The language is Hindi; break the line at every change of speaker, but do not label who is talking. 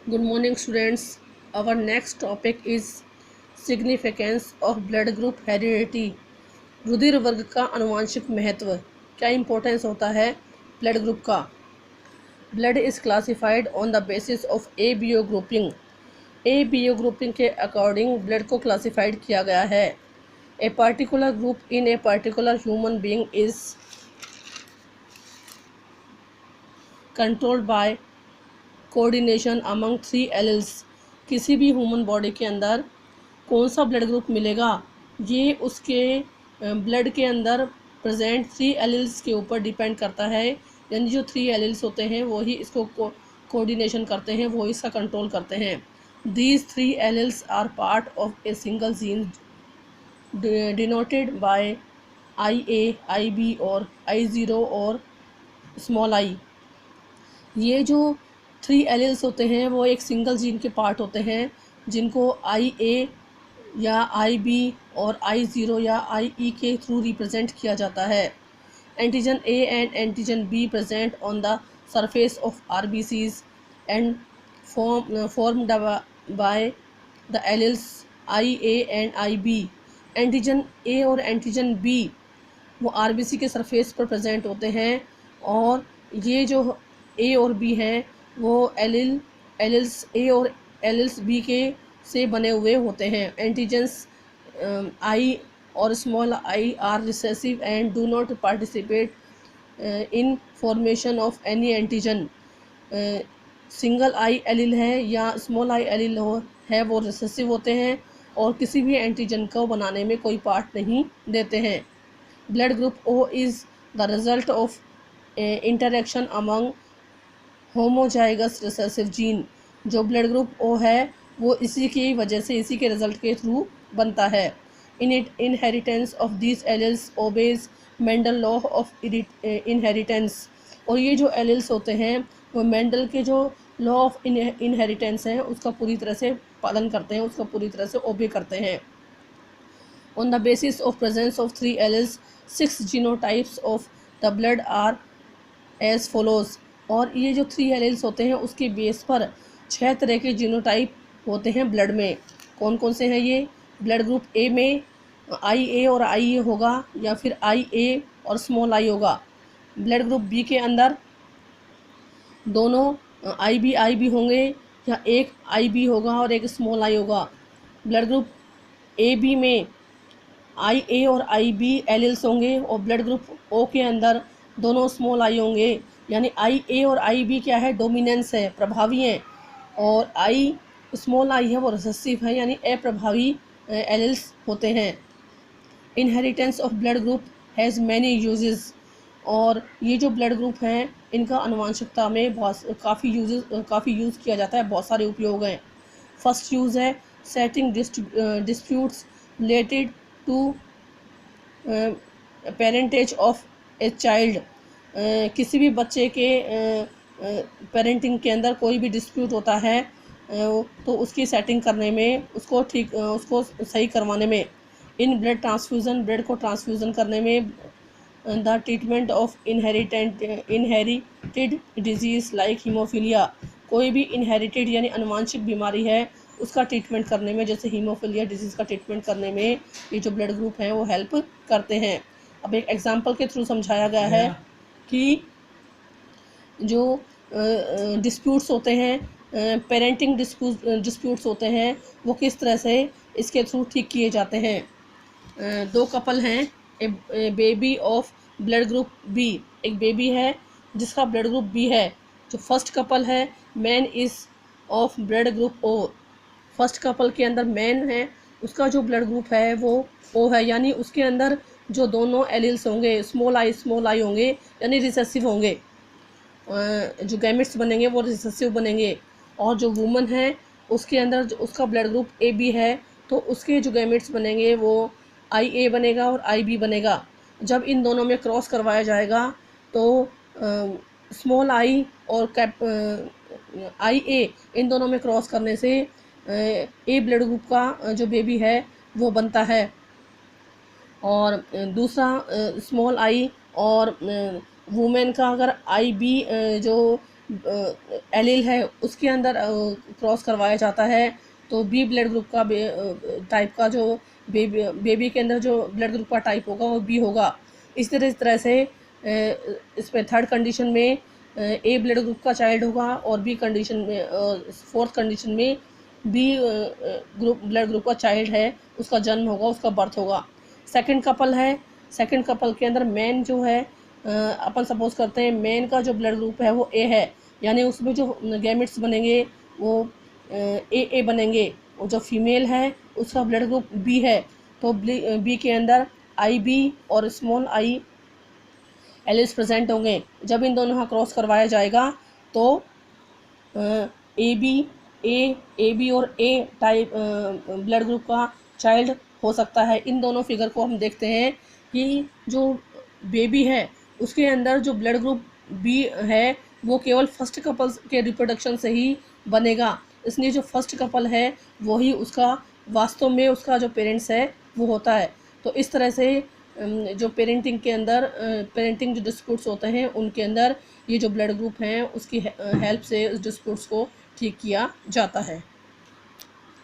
Good morning, students. Our next topic is significance of blood group heredity. रुधिर वर्ग का आनुवंशिक महत्व, क्या इंपॉर्टेंस होता है ब्लड ग्रुप का। Blood is classified on the basis of ABO grouping. ABO grouping के अकॉर्डिंग ब्लड को क्लासिफाइड किया गया है। A particular group in a particular human being is controlled by coordination among 3 alleles. किसी भी ह्यूमन बॉडी के अंदर कौन सा ब्लड ग्रुप मिलेगा, ये उसके ब्लड के अंदर प्रेजेंट 3 एलिल्स के ऊपर डिपेंड करता है। यानी जो 3 एलिल्स होते हैं वो ही इसको कोऑर्डिनेशन करते हैं, वो इसका कंट्रोल करते हैं। These 3 alleles are part of a single gene denoted by IA, IB और I0 और स्मॉल आई। ये जो 3 एलिल्स होते हैं वो एक सिंगल जीन के पार्ट होते हैं, जिनको IA या IB और I0 या IE के थ्रू रिप्रेजेंट किया जाता है। Antigen A and antigen B present on the surface of RBCs and formed by the alleles IA and IB। Antigen A और एंटीजन B वो RBC के सरफेस पर प्रेजेंट होते हैं, और ये जो A और B हैं वो एलिल्स A और एलिल्स B के से बने हुए होते हैं। एंटीजन्स I और small I are recessive and do not participate in formation of any antigen. Single I allele है या स्मॉल आई एलिल है वो रिसेसिव होते हैं और किसी भी एंटीजन को बनाने में कोई पार्ट नहीं देते हैं। Blood group O is the result of interaction among homozygous recessive gene. जो ब्लड ग्रुप O है वो इसी की वजह से, इसी के रिजल्ट के थ्रू बनता है। Inheritance of this alleles obeys Mendel law of inheritance. और ये जो एलिल्स होते हैं वो मेंडल के जो लॉ ऑफ इनहेरिटेंस है उसका पूरी तरह से पालन करते हैं, उसका पूरी तरह से ओबे करते हैं। On the basis of presence of 3 alleles, 6 genotypes of the blood are as follows। और ये जो 3 एलिल्स होते हैं उसके बेस पर 6 तरह के जीनोटाइप होते हैं ब्लड में। कौन कौन से हैं ये? ब्लड ग्रुप A में IA और IE होगा, या फिर IA और स्मॉल I होगा। ब्लड ग्रुप B के अंदर दोनों IB होंगे, या एक IB होगा और एक स्मॉल I होगा। ब्लड ग्रुप AB में IA और IB एलिल्स होंगे, और ब्लड ग्रुप O के अंदर दोनों स्मॉल I होंगे। यानी IA और IB क्या है? डोमिनेंस है, प्रभावी हैं, और स्मॉल I है वो रिसेसिव है, यानी अप्रभावी एलिल्स होते हैं। Inheritance of blood group has many uses. और ये जो ब्लड ग्रुप हैं इनका आनुवंशिकता में काफ़ी यूज़ किया जाता है, बहुत सारे उपयोग हैं। फर्स्ट यूज़ है setting disputes related to parentage of a child. किसी भी बच्चे के पेरेंटिंग के अंदर कोई भी डिस्प्यूट होता है तो उसकी सेटिंग करने में, उसको सही करवाने में, इन ब्लड ट्रांसफ्यूज़न, ब्लड को ट्रांसफ्यूज़न करने में, the treatment of inherited disease like haemophilia. कोई भी इनहेरिटेड यानी आनुवंशिक बीमारी है उसका ट्रीटमेंट करने में, जैसे हीमोफीलिया डिजीज़ का ट्रीटमेंट करने में ये जो ब्लड ग्रुप हैं वो हेल्प करते हैं। अब एक एग्जांपल के थ्रू समझाया गया है कि जो डिस्प्यूट्स होते हैं, पेरेंटिंग डिस्प्यूट्स होते हैं, वो किस तरह से इसके थ्रू ठीक किए जाते हैं। दो कपल हैं, a baby of blood group B। एक बेबी है जिसका ब्लड ग्रुप B है। जो फर्स्ट कपल है, man is of blood group O। First couple के अंदर मैन है, उसका जो ब्लड ग्रुप है वो O है, यानी उसके अंदर जो दोनों एलिल्स होंगे स्मॉल I होंगे, यानी रिसेसिव होंगे। जो गैमेट्स बनेंगे वो रिसेसिव बनेंगे। और जो वुमन है उसके अंदर उसका ब्लड ग्रुप AB है, तो उसके जो गैमेट्स बनेंगे वो IA बनेगा और IB बनेगा। जब इन दोनों में क्रॉस करवाया जाएगा तो स्मॉल I और IA इन दोनों में क्रॉस करने से A ब्लड ग्रुप का जो बेबी है वो बनता है। और दूसरा स्मॉल I और वुमेन का अगर IB जो एलील है उसके अंदर क्रॉस करवाया जाता है, तो बी ब्लड ग्रुप का टाइप का जो बेबी के अंदर जो ब्लड ग्रुप का टाइप होगा वो बी होगा। इस तरह से इसमें थर्ड कंडीशन में ए ब्लड ग्रुप का चाइल्ड होगा, और बी कंडीशन में फोर्थ कंडीशन में बी ब्लड ग्रुप का चाइल्ड है, उसका जन्म होगा, उसका बर्थ होगा। सेकंड कपल है, सेकंड कपल के अंदर मेन जो है अपन सपोज करते हैं मेन का जो ब्लड ग्रुप है वो ए है, यानी उसमें जो गैमेट्स बनेंगे वो ए बनेंगे, और जो फीमेल है उसका ब्लड ग्रुप बी है, तो बी के अंदर आई बी और स्मॉल आई एलिल्स प्रेजेंट होंगे। जब इन दोनों का क्रॉस करवाया जाएगा तो ए बी और ए टाइप ब्लड ग्रुप का चाइल्ड हो सकता है। इन दोनों फिगर को हम देखते हैं कि जो बेबी है उसके अंदर जो ब्लड ग्रुप बी है वो केवल फर्स्ट कपल के रिप्रोडक्शन से ही बनेगा, इसलिए जो फर्स्ट कपल है वही उसका वास्तव में उसका जो पेरेंट्स है वो होता है। तो इस तरह से जो पेरेंटिंग के अंदर पेरेंटिंग जो डिस्प्यूट्स होते हैं उनके अंदर ये जो ब्लड ग्रुप हैं उसकी हेल्प से उस डिस्प्यूट्स को ठीक किया जाता है।